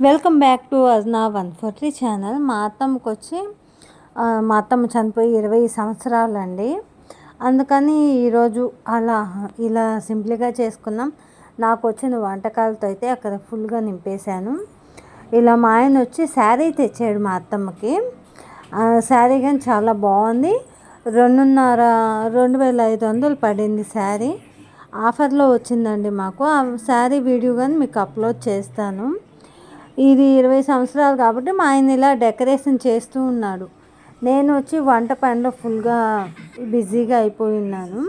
Welcome back to Ajna 143 channel. మా అత్తమ్మ చనిపోయి 20 సంవత్సరాలండి. అందుకని ఈరోజు ఇలా సింపుల్గా చేసుకున్నాం. నాకు వచ్చిన వంటకాలతో అయితే అక్కడ ఫుల్గా నింపేశాను. ఇలా మా ఆయన వచ్చి శారీ తెచ్చాడు మా అత్తమ్మకి. శారీ కానీ చాలా బాగుంది. 2500 పడింది శారీ. ఆఫర్లో వచ్చిందండి మాకు. ఆ శారీ వీడియో కానీ మీకు అప్లోడ్ చేస్తాను. ఇది 20 సంవత్సరాలు కాబట్టి మా ఆయన ఇలా డెకరేషన్ చేస్తూ ఉన్నాడు. నేను వచ్చి వంట పనిలో ఫుల్గా బిజీగా అయిపోయి ఉన్నాను.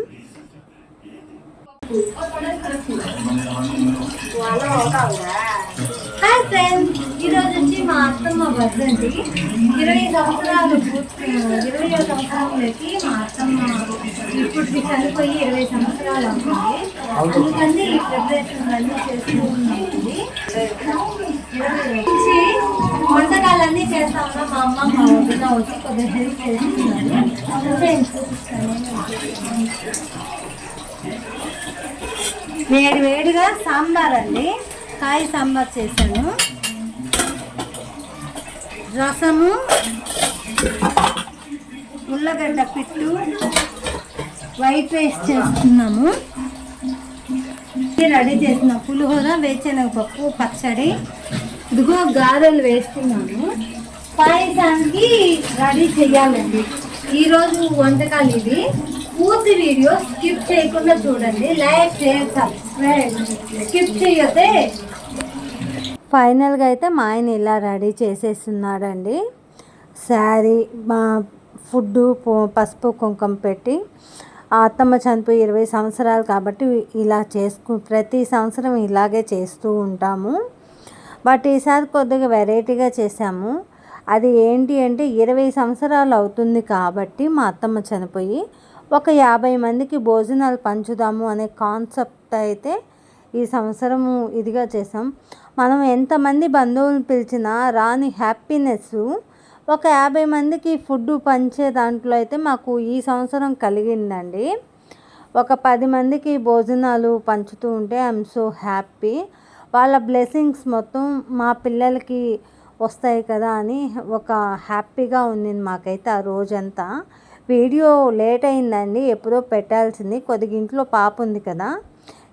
హాయ్ ఫ్రెండ్స్, ఈరోజు వచ్చి మా అత్తమ్మ బర్త్డే. 20 సంవత్సరాలకి మా అత్తమ్మ ఇప్పుడు చనిపోయి 20 సంవత్సరాలు అవుతుంది. అందుకని ఈ ప్రిపరేషన్ అన్నీ చేస్తూ ఉన్నామండి. వంటకాలన్నీ చేస్తా ఉన్నా. మా అమ్మ మా వదిన వచ్చి కొద్దిగా హెల్ప్ చేస్తున్నారు. వేడిగా సాంబార్ అండి, కాయ సాంబార్ చేశాను. రసము, ఉల్లగడ్డ పిట్టు, వైట్ రైస్ చేస్తున్నాము. రెడీ చేసిన పులిహోర, వేరుశనగపప్పు, పచ్చడి, ఇదిగో గారెలు వేస్తున్నాను. పాయసానికి రెడీ చేయాలండి. ఈరోజు వంటకాలు ఇవి. పూర్తి వీడియో స్కిప్ చేయకుండా చూడండి. లైక్, షేర్, సబ్స్క్రైబ్ స్కిప్ చేయొద్దే. ఫైనల్గా అయితే మా ఆయన ఇలా రెడీ చేసేస్తున్నాడండి. శారీ, మా ఫుడ్డు, పసుపు కుంకుమ పెట్టి. ఆ అత్తమ్మ చనిపోయి 20 సంవత్సరాలు కాబట్టి ఇలా ప్రతి సంవత్సరం ఇలాగే చేస్తూ ఉంటాము. బట్ ఈసారి కొద్దిగా వెరైటీగా చేసాము. అది ఏంటి అంటే 20 సంవత్సరాలు అవుతుంది కాబట్టి మా అత్తమ్మ చనిపోయి ఒక 50 మందికి భోజనాలు పంచుదాము అనే కాన్సెప్ట్ అయితే ఈ సంవత్సరము ఇదిగా చేసాం. మనం ఎంతమంది బంధువులను పిలిచినా రాని హ్యాపీనెస్ ఒక 50 మందికి ఫుడ్ పంచే దాంట్లో అయితే మాకు ఈ సంవత్సరం కలిగిందండి. ఒక 10 మందికి భోజనాలు పంచుతూ ఉంటే ఐఎమ్ సో హ్యాపీ. వాళ్ళ బ్లెస్సింగ్స్ మొత్తం మా పిల్లలకి వస్తాయి కదా అని ఒక హ్యాపీగా ఉంది మాకైతే ఆ రోజంతా. వీడియో లేట్ అయిందండి, ఎప్పుడో పెట్టాల్సింది. కొద్దిగా ఇంట్లో పాప ఉంది కదా,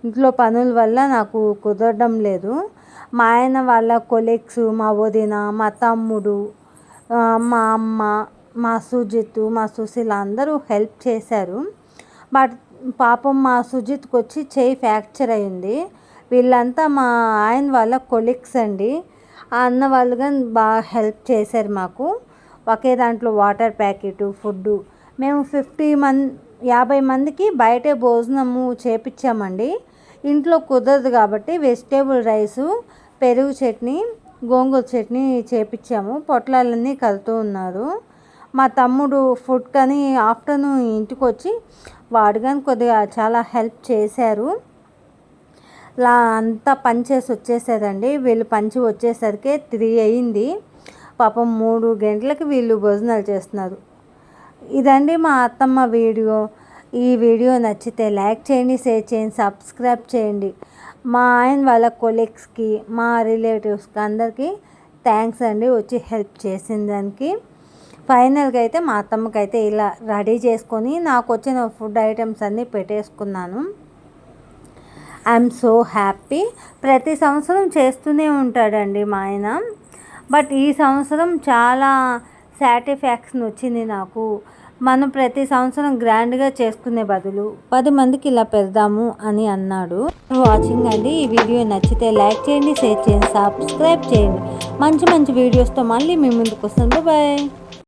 ఇంట్లో పనుల వల్ల నాకు కుదరడం లేదు. మా ఆయన వాళ్ళ కొలీగ్స్, మా వదిన, మా తమ్ముడు, మా అమ్మ, మా సుజిత్, మా సుశీల అందరూ హెల్ప్ చేశారు. బట్ పాపం మా సుజిత్కి వచ్చి చెయ్యి ఫ్రాక్చర్ అయింది. వీళ్ళంతా మా ఆయన వాళ్ళ కొలీగ్స్ అండి. ఆ అన్న వాళ్ళు కానీ బాగా హెల్ప్ చేశారు మాకు. ఒకే దాంట్లో వాటర్ ప్యాకెట్, ఫుడ్డు. మేము 50 మందికి బయటే భోజనము చేపించామండి. ఇంట్లో కుదరదు కాబట్టి వెజిటేబుల్ రైసు, పెరుగు చట్నీ, గోంగూర చట్నీ చేపించాము. పొట్లాలన్నీ కలుతూ ఉన్నారు. మా తమ్ముడు ఫుడ్ కానీ ఆఫ్టర్నూన్ ఇంటికి వచ్చి వాడు కానీ కొద్దిగా చాలా హెల్ప్ చేశారు. అంతా పంచేసి వచ్చేసారండి. వీళ్ళు పంచి వచ్చేసరికి 3 అయింది. పాపం 3 గంటలకి వీళ్ళు భోజనాలు చేస్తున్నారు. ఇదండి మా అత్తమ్మ వీడియో. ఈ వీడియో నచ్చితే లైక్ చేయండి, షేర్ చేయండి, సబ్స్క్రైబ్ చేయండి. మా ఆయన వాళ్ళ కొలీగ్స్కి, మా రిలేటివ్స్కి అందరికీ థ్యాంక్స్ అండి వచ్చి హెల్ప్ చేసిన దానికి. ఫైనల్గా అయితే మా అత్తమ్మకి అయితే ఇలా రెడీ చేసుకొని నాకు వచ్చిన ఫుడ్ ఐటమ్స్ అన్నీ పెట్టేసుకున్నాను. I'm so happy. ప్రతి సంవత్సరం చేస్తూనే ఉంటాడండి మా ఆయన. బట్ ఈ సంవత్సరం చాలా సాటిస్ఫాక్షన్ వచ్చింది నాకు. మనం ప్రతి సంవత్సరం గ్రాండ్గా చేసుకునే బదులు 10 మందికి ఇలా పెడదాము అని అన్నాడు. వాచింగ్ అండి. ఈ వీడియో నచ్చితే లైక్ చేయండి, షేర్ చేయండి, సబ్స్క్రైబ్ చేయండి. మంచి వీడియోస్తో మళ్ళీ మీ ముందుకు వస్తాను. బాయ్.